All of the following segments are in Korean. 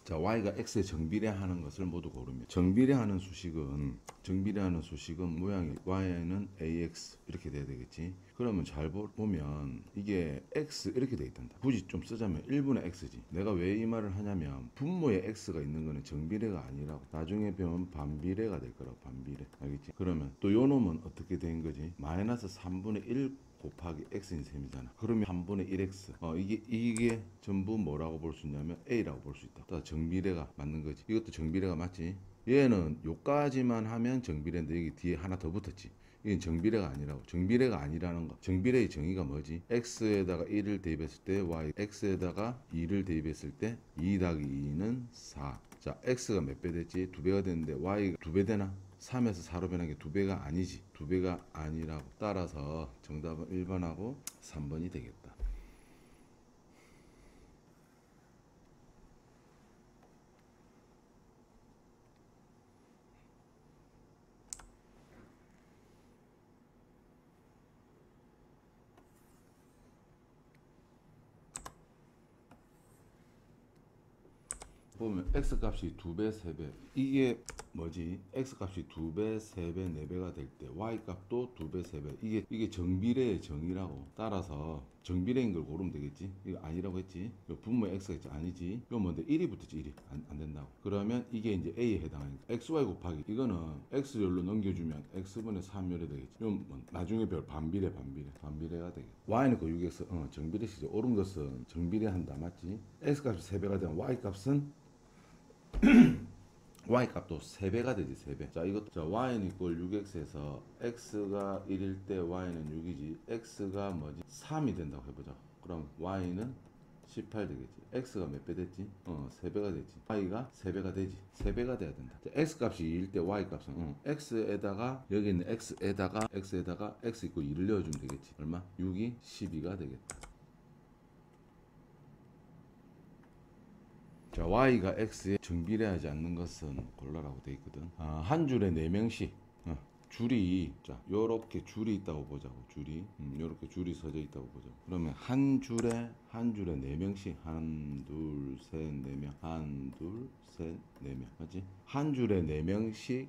자, y가 x에 정비례하는 것을 모두 고르면 정비례하는 수식은 모양이 y는 ax 이렇게 돼야 되겠지. 그러면 잘 보면 이게 x 이렇게 돼 있단다. 굳이 좀 쓰자면 1분의 x지. 내가 왜 이 말을 하냐면 분모에 x가 있는 거는 정비례가 아니라고. 나중에 배우면 반비례가 될 거라고. 반비례. 알겠지? 그러면 또 요 놈은 어떻게 된 거지? 마이너스 3분의 1 곱하기 x인 셈이잖아. 그러면 3분의 1x. 이게 전부 뭐라고 볼 수 있냐면 a라고 볼 수 있다. 또 정비례가 맞는 거지. 이것도 정비례가 맞지. 얘는 요까지만 하면 정비례인데 여기 뒤에 하나 더 붙었지. 이건 정비례가 아니라고. 정비례가 아니라는 거. 정비례의 정의가 뭐지? x에다가 1을 대입했을 때 y, x에다가 2를 대입했을 때 2 더하기 2는 4. 자, x가 몇 배 됐지? 2배가 됐는데 y가 2배 되나? 3에서 4로 변한 게 2배가 아니지. 2배가 아니라고. 따라서 정답은 1번하고 3번이 되겠다. 보면 x값이 2배, 3배. 이게 뭐지? x값이 2배, 3배, 4배가 될 때 y값도 2배, 3배. 이게 정비례의 정의라고. 따라서 정비례인 걸 고르면 되겠지? 이거 아니라고 했지? 분모의 x가 있지? 아니지? 이거 뭔데? 1이 붙었지? 1이. 안 된다고. 그러면 이게 이제 a에 해당하니까 xy 곱하기 이거는 x열로 넘겨주면 x분의 3열이 되겠지? 이건 뭐 나중에 배울 반비례가 되겠지. y는 그 6x 정비례식이죠. 옳은 것은 정비례한다. 맞지? x값이 3배가 되면 y값은 y값도 3배가 되지. 3배. 자, 이것도 자, y는 이꼴 6x에서 x가 1일 때 y는 6이지. x가 뭐지? 3이 된다고 해보자. 그럼 y는 18 되겠지. x가 몇 배 됐지? 3배가 됐지. y가 3배가 되지. 3배가 돼야 된다. 자, x값이 2일 때 y값은 x에다가 여기 있는 x에다가 x 있고 2를 넣어주면 되겠지. 얼마? 6이 12가 되겠다. 자, y가 x에 정비례하지 않는 것은 골라라고 돼 있거든. 한 줄에 4명씩 줄이 자 요렇게 줄이 있다고 보자고. 줄이 요렇게 줄이 서져 있다고 보자고. 그러면 한 줄에 4명씩 한, 둘, 셋, 4명 한, 둘, 셋, 4명 맞지? 한 줄에 4명씩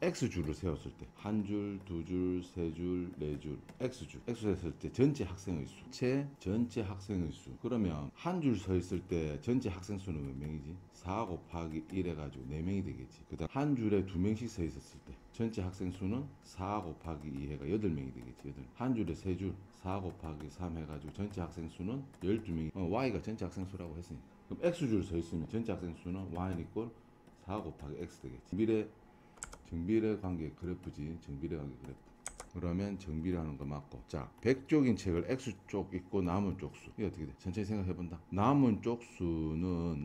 X줄을 세웠을 때 한 줄, 두 줄, 세 줄, 네 줄, X줄 했을 때 전체 학생의 수 전체 학생의 수. 그러면 한 줄 서 있을 때 전체 학생 수는 몇 명이지? 4 곱하기 1 해가지고 4명이 되겠지. 그 다음 한 줄에 2명씩 서 있었을 때 전체 학생 수는 4 곱하기 2 해가 8명이 되겠지. 8. 한 줄에 3줄 4 곱하기 3 해가지고 전체 학생 수는 12명이 Y가 전체 학생 수라고 했으니까. 그럼 X줄 서 있으면 전체 학생 수는 Y는 이꼴 4 곱하기 X 되겠지. 정비례 관계 그래프지. 정비례 관계 그래프. 그러면 정비례하는 거 맞고. 자, 100쪽인 책을 X쪽 있고 남은 쪽수. 이게 어떻게 돼? 천천히 생각해 본다. 남은 쪽수는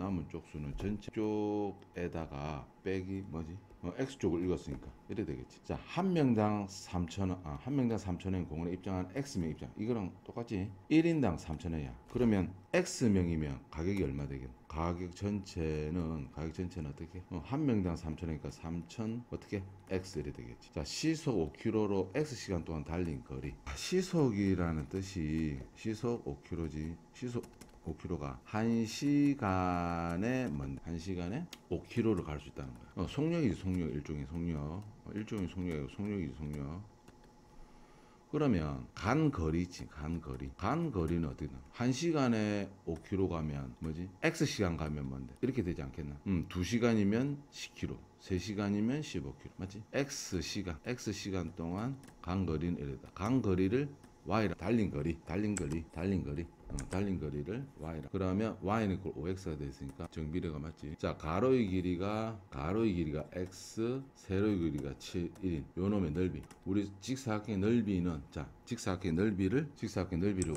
전체 쪽에다가 빼기 뭐지? X쪽을 읽었으니까 이래 되겠지. 자, 한 명당 3,000원. 한 명당 3,000원 공원에 입장한 X명 입장. 이거랑 똑같지? 1인당 3,000원이야. 그러면 X명이면 가격이 얼마 되겠노? 가격 전체는 어떻게? 한 명당 3,000원이니까 3,000 어떻게? X 이래 되겠지. 자, 시속 5km로 X 시간 동안 달린 거리. 시속이라는 뜻이 시속 5km지. 시속 5km가 1시간에 5km를 갈 수 있다는 거야. 속력이지. 속력. 일종의 속력. 일종의 속력이고 속력이지. 속력. 그러면 간 거리지. 간 거리는 어떻게 되나? 1시간에 5km 가면 뭐지? X시간 가면 뭔데? 이렇게 되지 않겠나? 2시간이면 10km, 3시간이면 15km. 맞지? X시간 동안 간 거리는 이래다. 간 거리를 Y라. 달린 거리를 Y라. 그러면 Y는 이꼴 5X가 됐으니까 정비례가 맞지. 자, 가로의 길이가 X, 세로의 길이가 1인 요 놈의 넓이. 우리 직사각형의 넓이는 직사각형의 넓이를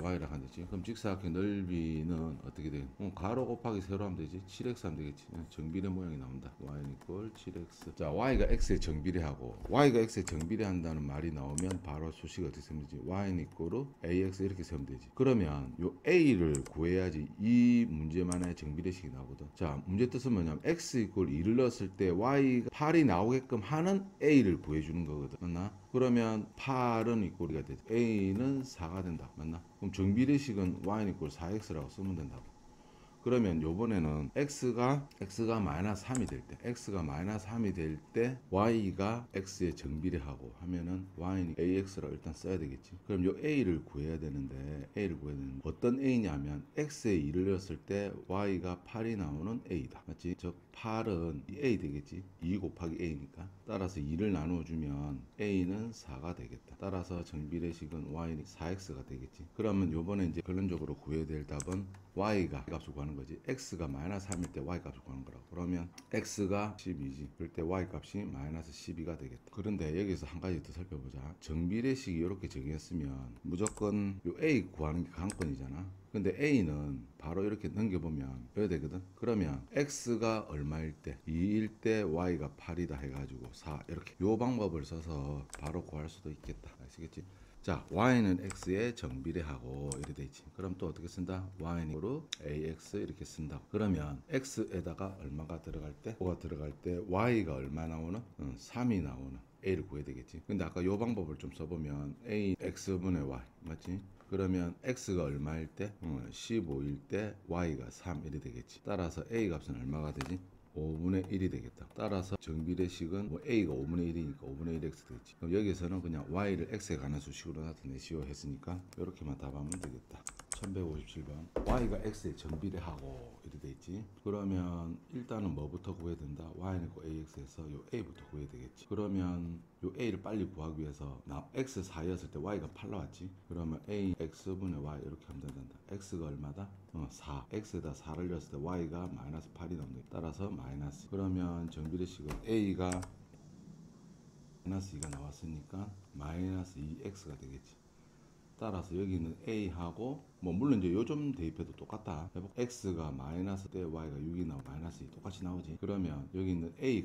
Y라 한다지. 그럼 직사각형의 넓이는 어떻게 돼? 가로 곱하기 세로 하면 되지. 7X 하면 되겠지. 정비례 모양이 나온다. Y는 이꼴 7X. 자, Y가 X에 정비례하고 Y가 X에 정비례한다는 말이 나오면 바로 수식이 어떻게 쓰면 되지? Y는 이꼴로 AX 이렇게 쓰면 되지. 그러면 요 A를 구해야지 이 문제만의 정비례식이 나오거든. 자, 문제 뜻은 뭐냐면 X 이꼴 2를 넣었을 때 Y가 8이 나오게끔 하는 A를 구해주는 거거든. 맞나? 그러면 8은 이꼴이가 되지. A는 4가 된다. 맞나? 그럼 정비례식은 Y는 이꼴 4X라고 쓰면 된다고. 그러면 요번에는 x가 마이너스 3이 될 때, x가 마이너스 3이 될 때 y가 x에 정비례하고 하면은 y는 ax라고 일단 써야 되겠지. 그럼 요 a를 구해야 되는데 어떤 a냐면 x에 2를 넣었을 때 y가 8이 나오는 a다. 맞지? 즉 8은 a 되겠지. 2 곱하기 a니까. 따라서 2를 나누어 주면 a는 4가 되겠다. 따라서 정비례식은 y는 4x가 되겠지. 그러면 요번에 이제 결론적으로 구해야 될 답은 y가 값을 구하는 거지. x가 마이너스 3일 때 y 값을 구하는 거라고. 그러면 x가 12지. 그럴 때 y 값이 마이너스 12가 되겠다. 그런데 여기서 한 가지 더 살펴보자. 정비례식이 이렇게 정했으면 무조건 요 a 구하는 게 관건이잖아. 근데 a는 바로 이렇게 넘겨보면 이래야 되거든. 그러면 x가 얼마일 때 2일 때 y가 8이다 해가지고 4 이렇게 요 방법을 써서 바로 구할 수도 있겠다. 아시겠지? 자, y는 x에 정비례하고 이렇게 돼 있지. 그럼 또 어떻게 쓴다? y는 ax 이렇게 쓴다. 그러면 x에다가 얼마가 들어갈 때? 5가 들어갈 때 y가 얼마 나오는? 3이 나오는 a를 구해야 되겠지. 근데 아까 요 방법을 좀 써보면 a x분의 y 맞지? 그러면 x가 얼마일 때? 15일 때 y가 3 이렇게 되겠지. 따라서 a 값은 얼마가 되지? 5분의 1이 되겠다. 따라서 정비례식은 뭐 a가 5분의 1이니까 5분의 1x 되겠지. 그럼 여기서는 그냥 y를 x에 관한 수식으로 나타내시오 했으니까 이렇게만 답하면 되겠다. 1157번 y가 x에 정비례하고 이렇게 돼 있지. 그러면 일단은 뭐부터 구해야 된다? y는 ax에서 요 a부터 구해야 되겠지. 그러면 요 a를 빨리 구하기 위해서 x 4였을 때 y가 8 나왔지. 그러면 a x분의 y 이렇게 하면 된다. x가 얼마다? 4. x에다 4를 넣었을 때 y가 마이너스 8이 나온다. 따라서 마이너스. 그러면 정비례식은 a가 마이너스 2가 나왔으니까 마이너스 2x가 되겠지. 따라서 여기 있는 a하고 뭐 물론 이제 요점 대입해도 똑같다. x가 마이너스 때 y가 6이 나오고 마이너스 2 똑같이 나오지. 그러면 여기 있는 a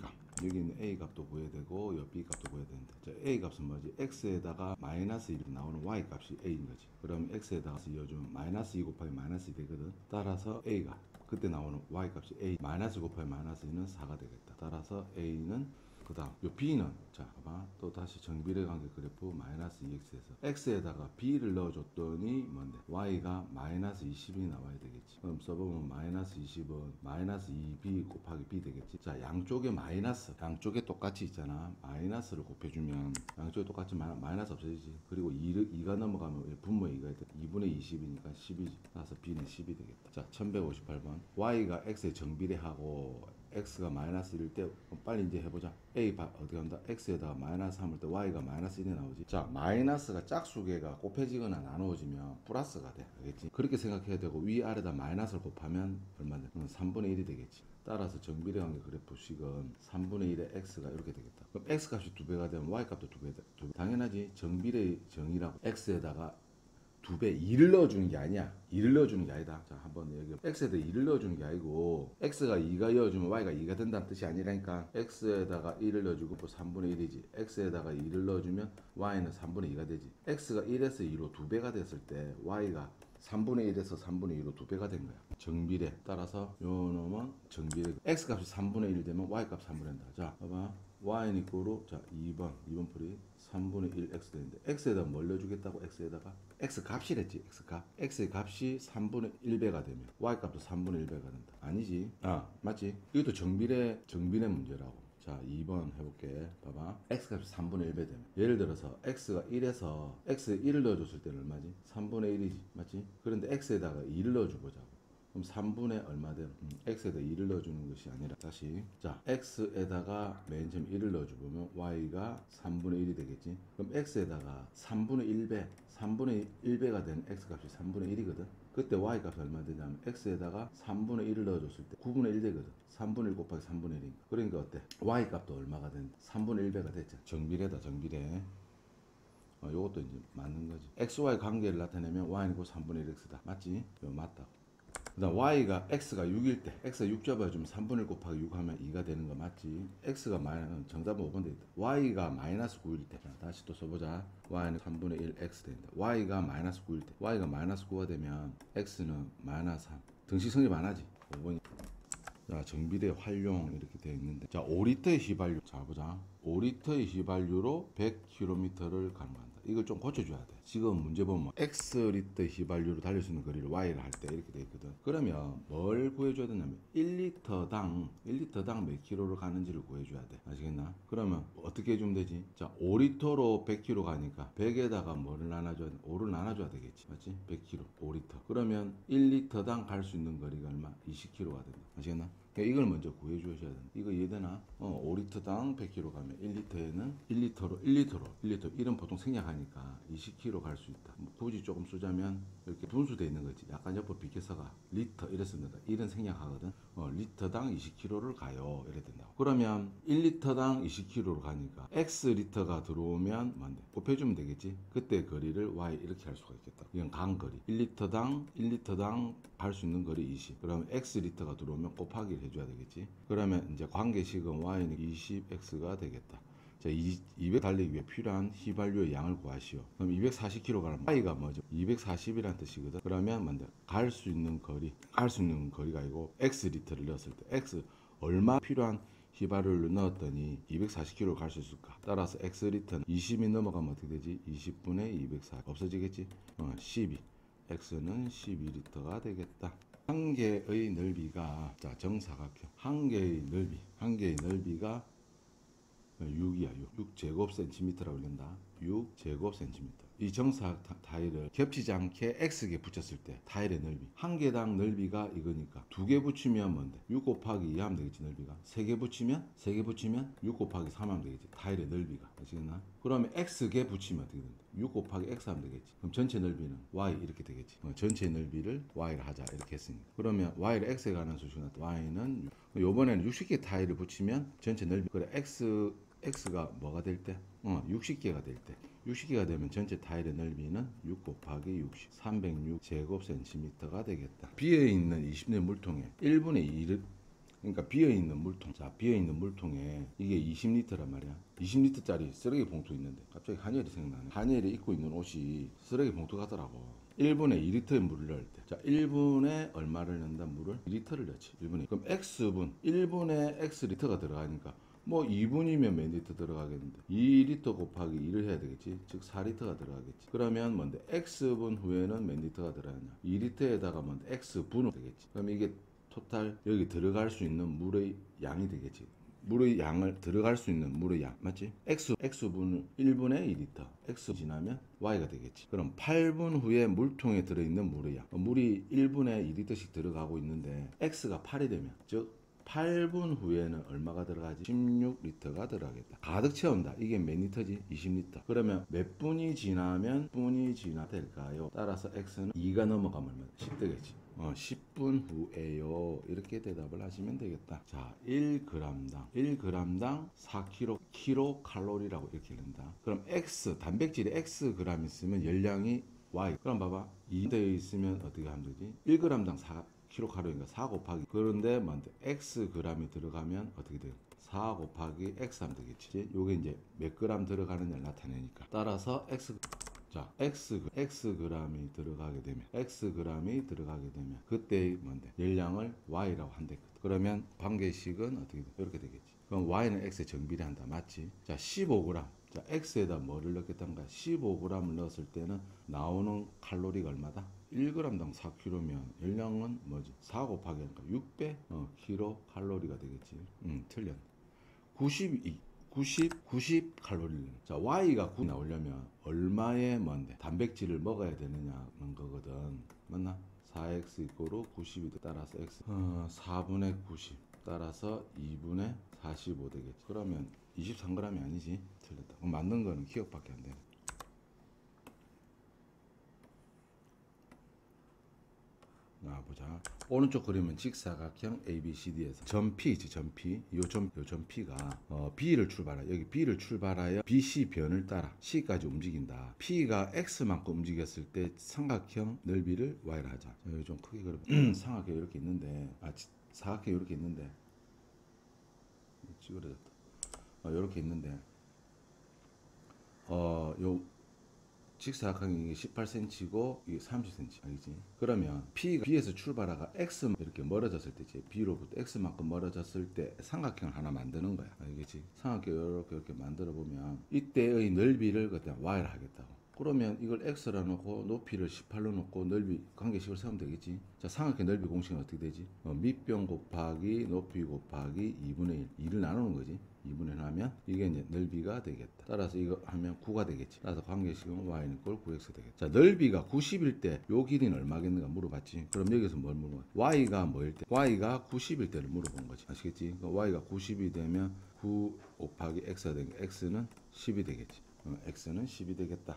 값도 구해야 되고 여 b 값도 구해야 되는데, 자, a 값은 뭐지? x에다가 마이너스 1이 나오는 y 값이 a인 거지. 그럼 x에다가 이어주면 마이너스 2 곱하기 마이너스 2 되거든. 따라서 a가 그때 나오는 y 값이 a 마이너스 곱하기 마이너스 2는 4가 되겠다. 따라서 a는 그 다음 요 b는 자 봐봐 또 다시 정비례 관계 그래프 마이너스 2x에서 x에다가 b를 넣어줬더니 뭔데 y가 마이너스 20이 나와야 되겠지. 그럼 써보면 마이너스 20은 마이너스 2b 곱하기 b 되겠지. 자, 양쪽에 마이너스 양쪽에 똑같이 있잖아. 마이너스를 곱해주면 양쪽에 똑같이 마이너스 없어지지. 그리고 2가 넘어가면 분모 2가 돼. 2분의 20이니까 10이지. 따라서 b는 10이 되겠다. 자, 1158번 y가 x에 정비례하고 x가 마이너스 1일 때 빨리 이제 해보자. a 어떻게 한다? x에다가 마이너스 3을 때 y가 마이너스 1이 나오지. 자, 마이너스가 짝수개가 곱해지거나 나누어지면 플러스가 돼. 알겠지? 그렇게 생각해야 되고 위아래다 마이너스를 곱하면 얼마 돼? 3분의 1이 되겠지. 따라서 정비례 관계 그래프식은 3분의 1의 x가 이렇게 되겠다. 그럼 x 값이 2배가 되면 y 값도 2배 돼. 당연하지. 정비례 정의라고 x에다가 2배 2를 넣어주는 게 아니야. 2를 넣어주는 게 아니다. 자, 한번 얘기해. x에다 2를 넣어주는 게 아니고 x가 2가 이어주면 y가 2가 된다는 뜻이 아니라니까. x에다가 1을 넣어주고 3분의 1이지. x에다가 2를 넣어주면 y는 3분의 2가 되지. x가 1에서 2로 2배가 됐을 때 y가 3분의 1에서 3분의 2로 2배가 된 거야. 정비례. 따라서 요 놈은 정비례. x 값이 3분의 1 되면 y 값 3분의 1 다. 자, 봐봐. y는 이꼬로 자 2번 풀이 3분의 1 x 되는데 x에다 뭘 넣어주겠다고? x에다가 x 값이랬지. x의 값이 3분의 1배가 되면 y 값도 3분의 1배가 된다. 아니지. 아, 맞지? 이것도 정비례 문제라고. 자, 2번 해볼게. 봐봐. x 값이 3분의 1배 되면 예를 들어서 x가 1에서 x에 1을 넣어줬을 때는 얼마지? 3분의 1이지. 맞지? 그런데 x에다가 2를 넣어줘보자고. 그럼 3분의 얼마 되나? x에다 2를 넣어주는 것이 아니라 다시 자 x에다가 맨 처음 1을 넣어주면 y가 3분의 1이 되겠지. 그럼 x에다가 3분의 1배가 된 x값이 3분의 1이거든. 그때 y값이 얼마 되냐면 x에다가 3분의 1을 넣어줬을 때 9분의 1 되거든. 3분의 1 곱하기 3분의 1이니까. 그러니까 어때? y값도 얼마가 된다? 3분의 1배가 됐죠. 정비례다 정비례. 요것도 이제 맞는 거지. xy 관계를 나타내면 y는 곧 3분의 1x다. 맞지? 이거 맞다. 그 다음 y가 x가 6일 때 x가 6 잡아주면 3분의 1 곱하기 6 하면 2가 되는 거 맞지? x가 정답은 5번 되겠다. y가 마이너스 9일 때 자, 다시 또 써보자. y는 3분의 1 x 된다. y가 마이너스 9일 때 y가 마이너스 9가 되면 x는 마이너스 3 등식 성립 안 하지? 5번이. 자, 정비례 활용 이렇게 되어 있는데 자 5리터의 휘발유 자 보자. 5리터의 휘발유로 100km를 가능한다. 이걸 좀 고쳐줘야 돼. 지금 문제 보면 X리터 휘발유로 달릴 수 있는 거리를 Y를 할 때 이렇게 돼 있거든. 그러면 뭘 구해줘야 되냐면 1리터당 몇 킬로를 가는지를 구해줘야 돼. 아시겠나? 그러면 어떻게 해주면 되지? 자, 5리터로 100km 가니까 100에다가 뭐를 나눠줘야 돼? 5를 나눠줘야 되겠지. 맞지? 100km, 5리터. 그러면 1리터당 갈 수 있는 거리가 얼마? 20km가 된다. 아시겠나? 그러니까 이걸 먼저 구해 주셔야 된다. 이거 이해되나? 5리터당 100km 가면 1리터에는 1리터. 이런 보통 생략하니까 20km 갈 수 있다. 뭐 굳이 조금 쓰자면 이렇게 분수되어 있는 거지. 약간 옆으로 비켜서가 리터 이래 씁니다. 이런 생략하거든. 리터당 20km를 가요. 이래 된다고. 그러면 1리터당 20km로 가니까 X리터가 들어오면 뭔데? 곱해주면 되겠지. 그때 거리를 Y 이렇게 할 수가 있겠다. 이건 간거리. 1리터당 갈 수 있는 거리 20. 그러면 X리터가 들어오면 곱하기를 해줘야 되겠지. 그러면 이제 관계식은 Y는 20X가 되겠다. 자, 200 달리기 위해 필요한 휘발유의 양을 구하시오. 그럼 240km 가면 Y가 뭐죠? 240이라는 뜻이거든. 그러면 뭔데? 갈 수 있는 거리가 아니고 X리터를 넣었을 때 X 얼마 필요한 휘발유를 넣었더니 240km 갈 수 있을까? 따라서 X리터는 20이 넘어가면 어떻게 되지? 20분의 240 없어지겠지? 12. X는 12리터가 되겠다. 한 개의 넓이가 자 정사각형 한 개의 넓이가 6이야 6 제곱센티미터라고 그런다. 6 제곱센티미터. 이 정사 타일을 겹치지 않게 X개 붙였을 때 타일의 넓이 한 개당 넓이가 이거니까 두 개 붙이면 뭔데? 6 곱하기 2 하면 되겠지. 넓이가 세 개 붙이면 6 곱하기 3 하면 되겠지. 타일의 넓이가 아시겠나? 그러면 X개 붙이면 어떻게 된다? 6 곱하기 X 하면 되겠지. 그럼 전체 넓이는 Y 이렇게 되겠지. 전체 넓이를 Y를 하자 이렇게 했으니까. 그러면 Y를 X에 관한 수식이 나타. Y는 요번에는 60개 타일을 붙이면 전체 넓이 그래 X가 뭐가 될 때? 60개가 될 때. 60개가 되면 전체 타일의 넓이는 6 곱하기 60, 306 제곱센티미터가 되겠다. 비어있는 20리 물통에 1분의 2를 그러니까 비어있는 물통. 자, 비어있는 물통에 이게 20리터란 말이야. 20리터짜리 쓰레기 봉투 있는데 갑자기 한열이 생각나네. 한열이 입고 있는 옷이 쓰레기 봉투 같더라고. 1분의 2리터의 물을 넣을 때. 자, 1분에 얼마를 넣는다? 물을 2리터를 넣지. 1분에. 그럼 X분 1분에 X리터가 들어가니까 뭐 2분이면 몇 리터 들어가겠는데 2리터 곱하기 2를 해야 되겠지. 즉 4리터가 들어가겠지. 그러면 뭔데? X분 후에는 몇 리터가 들어가냐? 2리터에다가 뭔데? X분으로 되겠지. 그럼 이게 토탈 여기 들어갈 수 있는 물의 양이 되겠지. 물의 양을 들어갈 수 있는 물의 양 맞지? X분은 1분의 2리터 X 지나면 Y가 되겠지. 그럼 8분 후에 물통에 들어있는 물의 양 물이 1분에 2리터씩 들어가고 있는데 X가 8이 되면 즉 8분 후에는 얼마가 들어가지? 16리터가 들어가겠다. 가득 채운다. 이게 몇 리터지? 20리터. 그러면 몇 분이 지나면 될까요? 따라서 X는 2가 넘어가면 얼마? 10 되겠지. 10분 후에요. 이렇게 대답을 하시면 되겠다. 자, 1g당 4kcal 이렇게 된다. 그럼 X, 단백질이 Xg 있으면 열량이 Y. 그럼 봐봐. 2 되어 있으면 어떻게 하면 되지? 1g당 4kcal니까 4 곱하기. 그런데 뭔데? Xg이 들어가면 어떻게 돼요? 4 곱하기 X 하면 되겠지. 요게 이제 몇 그램 들어가느냐를 나타내니까. 따라서 자, Xg이 들어가게 되면 그때 뭔데? 열량을 Y라고 한대. 그러면 관계식은 어떻게 돼? 이렇게 되겠지. 그럼 Y는 X에 정비례한다. 맞지? 자, 15g. 자, X에다 뭐를 넣겠다는가? 15g을 넣었을 때는 나오는 칼로리가 얼마다? 1g당 4kg면 열량은 뭐지? 4 곱하기 하니까 600 킬로칼로리가 되겠지. 틀렸네. 90 칼로리를. 자, Y가 9 나오려면 얼마의 뭔데? 단백질을 먹어야 되느냐는 거거든. 맞나? 4x 이꼬로 90이 따라서 x 4분의 90 따라서 2분의 45 되겠지. 그러면 23g이 아니지. 틀렸다. 그럼 맞는 거는 기억밖에 안 되네. 보자. 오른쪽 그림은 직사각형 ABCD에서 점 P지. 점 P. 요 점 P가 B를 출발하여 여기 B를 출발하여 BC 변을 따라 C까지 움직인다. P가 X만큼 움직였을 때 삼각형 넓이를 Y를 하자. 자, 여기 좀 크게 그려. 삼각형 이렇게 있는데 사각형 이렇게 있는데 찌그러졌다. 이렇게 있는데 요 직사각형이 18cm고 이게 30cm 알겠지? 그러면 P가 B에서 출발하가 X 이렇게 멀어졌을 때지, B로부터 X만큼 멀어졌을 때 삼각형을 하나 만드는 거야. 알겠지? 삼각형 이렇게 만들어 보면 이때의 넓이를 그때 Y를 하겠다고. 그러면 이걸 x라 놓고 높이를 18로 놓고 넓이 관계식을 세우면 되겠지. 자, 삼각형 넓이 공식은 어떻게 되지? 밑변 곱하기 높이 곱하기 2분의 1. 2를 나누는 거지. 2분의 1 하면 이게 이제 넓이가 되겠다. 따라서 이거 하면 9가 되겠지. 따라서 관계식은 y는 이꼴 9x 되겠다. 자, 넓이가 90일 때 요 길이는 얼마겠는가 물어봤지. 그럼 여기서 뭘 물어봐? y가 뭐일 때? y가 90일 때를 물어본 거지. 아시겠지? 그러니까 y가 90이 되면 9 곱하기 x가 되니까 x는 10이 되겠지. x는 10이 되겠다.